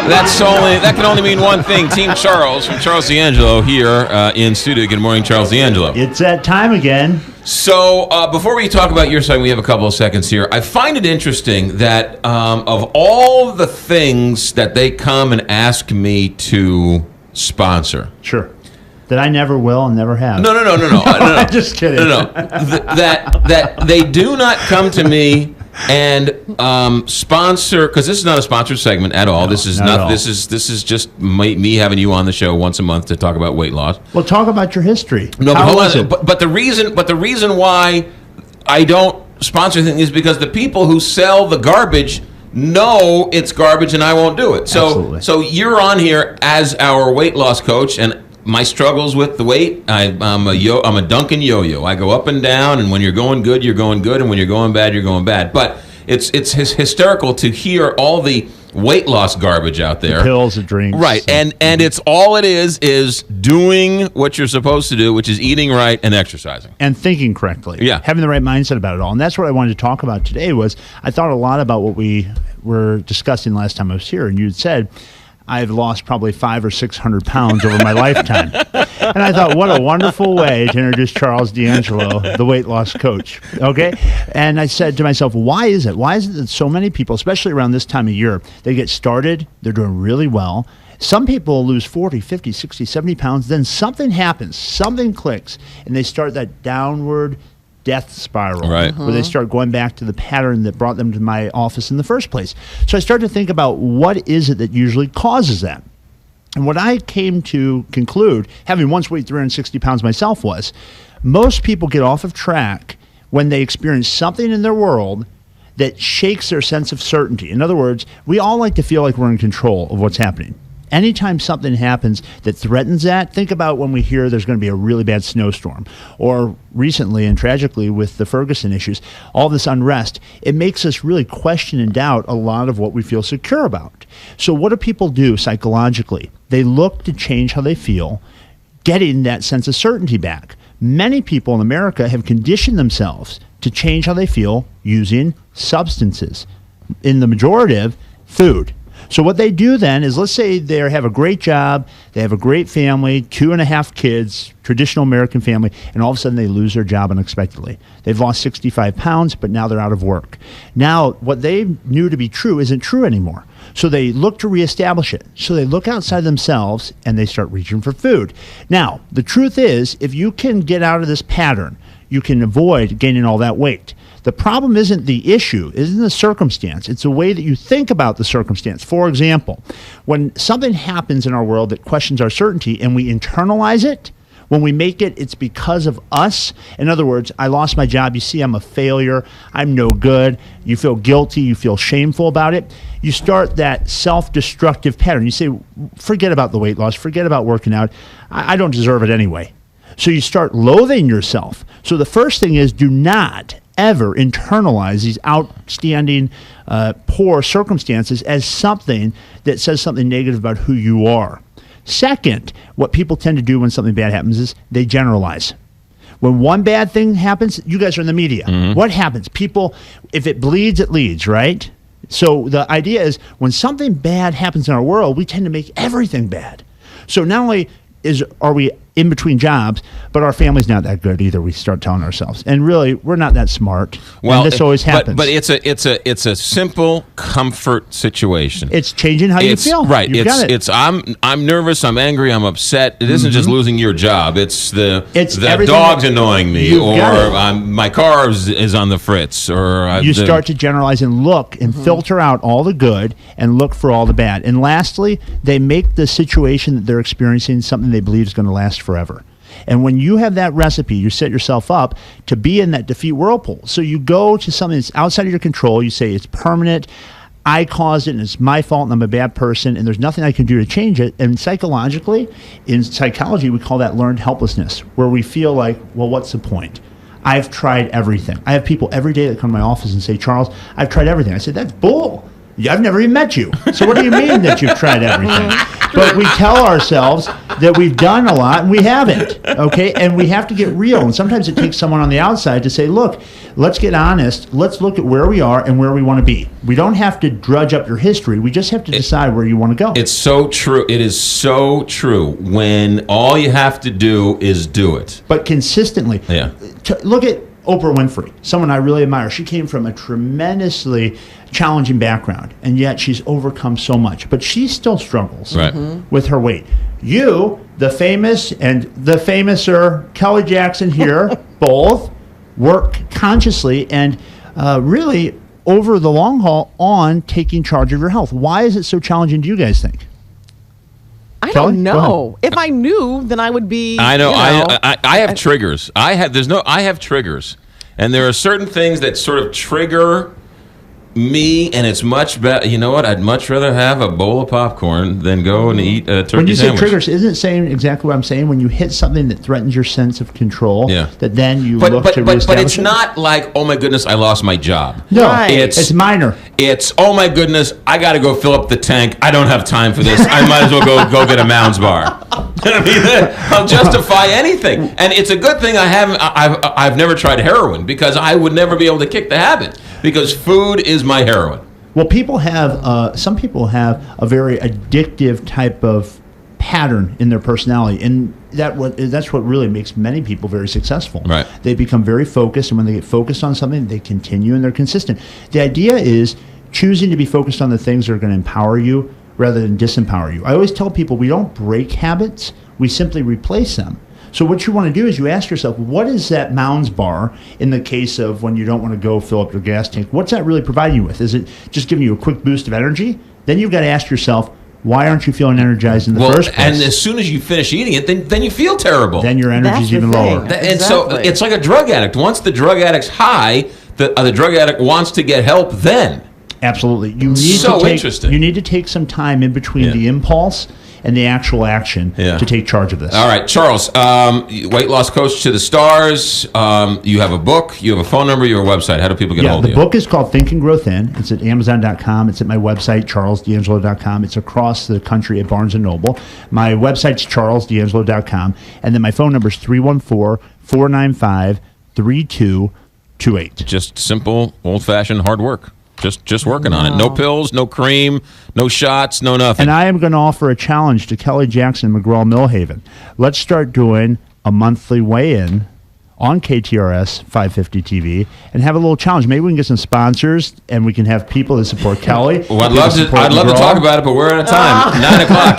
that can only mean one thing. Team Charles from Charles D'Angelo here in studio. Good morning, Charles D'Angelo. It's that time again. So before we talk about your side, we have a couple of seconds here. I find it interesting that of all the things that they come and ask me to sponsor. Sure. That I never will and never have. No. Just kidding. No. That they do not come to me and sponsor, because this is not a sponsored segment at all. This is not. This is just me having you on the show once a month to talk about weight loss. Well, talk about your history. No, but hold on. But the reason why I don't sponsor things is because the people who sell the garbage know it's garbage, and I won't do it. Absolutely. So you're on here as our weight loss coach, and my struggles with the weight, I'm a Duncan yo-yo. I go up and down, and when you're going good, you're going good, and when you're going bad, you're going bad. But it's hysterical to hear all the weight loss garbage out there. The pills, the drinks. Right, and it's all it is doing what you're supposed to do, which is eating right and exercising. And thinking correctly. Yeah. Having the right mindset about it all. And that's what I wanted to talk about today was I thought a lot about what we were discussing last time I was here, and you had said, I've lost probably 500 or 600 pounds over my lifetime. And I thought, what a wonderful way to introduce Charles D'Angelo, the weight loss coach. Okay? And I said to myself, why is it? Why is it that so many people, especially around this time of year, they get started, they're doing really well. Some people lose 40, 50, 60, 70 pounds, then something happens, something clicks, and they start that downward death spiral, right, where they start going back to the pattern that brought them to my office in the first place. So I started to think about what is it that usually causes that. And what I came to conclude, having once weighed 360 pounds myself, was most people get off of track when they experience something in their world that shakes their sense of certainty. In other words, we all like to feel like we're in control of what's happening. Anytime something happens that threatens that, think about when we hear there's going to be a really bad snowstorm. Or recently and tragically with the Ferguson issues, all this unrest, it makes us really question and doubt a lot of what we feel secure about. So what do people do psychologically? They look to change how they feel, getting that sense of certainty back. Many people in America have conditioned themselves to change how they feel using substances. In the majority of food. So what they do then is, let's say they have a great job, they have a great family, 2.5 kids, traditional American family, and all of a sudden they lose their job unexpectedly. They've lost 65 pounds, but now they're out of work. Now, what they knew to be true isn't true anymore. So they look to reestablish it. So they look outside themselves and they start reaching for food. Now, the truth is, if you can get out of this pattern, you can avoid gaining all that weight. The problem isn't the issue, isn't the circumstance. It's the way that you think about the circumstance. For example, when something happens in our world that questions our certainty and we internalize it, when we make it's because of us. In other words, I lost my job. You see, I'm a failure. I'm no good. You feel guilty. You feel shameful about it. You start that self-destructive pattern. You say, forget about the weight loss. Forget about working out. I don't deserve it anyway. So you start loathing yourself. So the first thing is, do not ever internalize these outstanding, poor circumstances as something that says something negative about who you are. Second, what people tend to do when something bad happens is they generalize. When one bad thing happens, you guys are in the media. Mm-hmm. What happens? People, if it bleeds, it leads, right? So the idea is when something bad happens in our world, we tend to make everything bad. So not only are we in between jobs, but our family's not that good either, we start telling ourselves. And really, we're not that smart. Well, and this always happens. But it's a simple comfort situation. It's changing how you feel. Right. I'm nervous, I'm angry, I'm upset. It isn't just losing your job. It's the dog's annoying me, or my car is on the fritz, or you start to generalize and look and filter out all the good and look for all the bad. And lastly, they make the situation that they're experiencing something they believe is going to last forever. And when you have that recipe, you set yourself up to be in that defeat whirlpool. So you go to something that's outside of your control. You say it's permanent. I caused it, and it's my fault, and I'm a bad person, and there's nothing I can do to change it. And psychologically, in psychology, we call that learned helplessness, where we feel like, well, what's the point? I've tried everything. I have people every day that come to my office and say, Charles, I've tried everything. I said, that's bull. Yeah, I've never even met you. So what do you mean that you've tried everything? But we tell ourselves that we've done a lot and we haven't, okay? And we have to get real. And sometimes it takes someone on the outside to say, look, let's get honest. Let's look at where we are and where we want to be. We don't have to drudge up your history. We just have to decide where you want to go. It's so true. It is so true when all you have to do is do it. But consistently. Yeah. Look at Oprah Winfrey, someone I really admire. She came from a tremendously challenging background, and yet she's overcome so much. But she still struggles with her weight. You, the famous and the famouser Kelly Jackson here, both work consciously and really over the long haul on taking charge of your health. Why is it so challenging, do you guys think? I Kelly, don't know. If I knew, then I would be. I know. I have triggers. I have triggers, and there are certain things that sort of trigger me, and it's much better. You know what? I'd much rather have a bowl of popcorn than go and eat a turkey When you say sandwich. triggers, isn't it saying exactly what I'm saying? When you hit something that threatens your sense of control, that then you look to reestablish but it's it? not like, oh my goodness, I lost my job. No, Right. it's minor. It's, oh my goodness, I got to go fill up the tank. I don't have time for this. I might as well go get a Mounds bar. I mean, I'll justify anything, and it's a good thing I've never tried heroin, because I would never be able to kick the habit, because food is my heroin. Well, people have some people have a very addictive type of pattern in their personality, and that's what really makes many people very successful. Right. They become very focused, and when they get focused on something, they continue and they're consistent. The idea is choosing to be focused on the things that are going to empower you rather than disempower you. I always tell people we don't break habits, we simply replace them. So what you want to do is you ask yourself, what is that Mounds bar in the case of when you don't want to go fill up your gas tank? What's that really providing you with? Is it just giving you a quick boost of energy? Then you've got to ask yourself, why aren't you feeling energized in the first place? And as soon as you finish eating it, then you feel terrible. Then your energy's That's the even thing. lower. And so it's like a drug addict. Once the drug addict's high, the drug addict wants to get help then. Absolutely. You need So to take, interesting. You need to take some time in between the impulse and the actual action to take charge of this. All right, Charles, weight loss coach to the stars. You have a book, you have a phone number, you have a website. How do people get a hold of the you? book is called Think and Grow Thin. It's at Amazon.com. It's at my website, charlesdangelo.com. It's across the country at Barnes & Noble. My website's charlesdangelo.com. And then my phone number is 314-495-3228. Just simple, old-fashioned hard work. Just working on it. No pills, no cream, no shots, no nothing. And I am going to offer a challenge to Kelly Jackson and McGraw Millhaven. Let's start doing a monthly weigh-in on KTRS 550 TV and have a little challenge. Maybe we can get some sponsors and we can have people that support Kelly. Well, I'd love to talk about it, but we're out of time. 9 o'clock.